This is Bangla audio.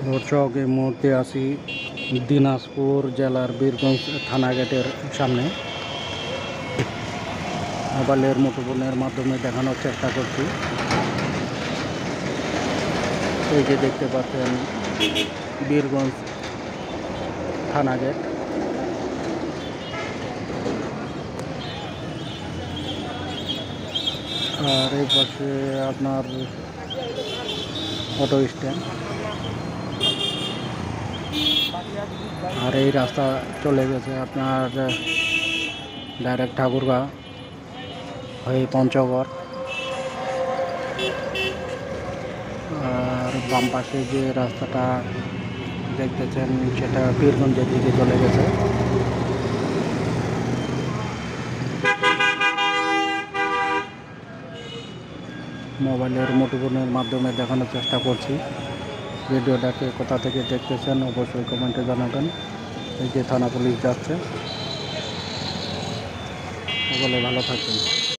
দর্শক, এই মুহূর্তে আছি দিনাজপুর জেলার বীরগঞ্জ থানা গেটের সামনে। মোবাইলের মুঠোফোনের মাধ্যমে দেখানোর চেষ্টা করছি। এই যে দেখতে পাচ্ছেন বীরগঞ্জ থানা গেট। আর এই পাশে আপনার অটো স্ট্যান্ড, আর এই রাস্তা চলে গেছে আপনার ডাইরেক্ট ঠাকুরগাঁও হয়ে পঞ্চগড়। আর বাম পাশে যে রাস্তাটা দেখতেছেন সেটা বীরগঞ্জের দিকে চলে গেছে। মোবাইলের মুঠোফোনের মাধ্যমে দেখানোর চেষ্টা করছি। ভিডিওটাকে কোথা থেকে দেখতেছেন অবশ্যই কমেন্টে জানাবেন। এই যে থানা পুলিশ যাচ্ছে। সকলে ভালো থাকবেন।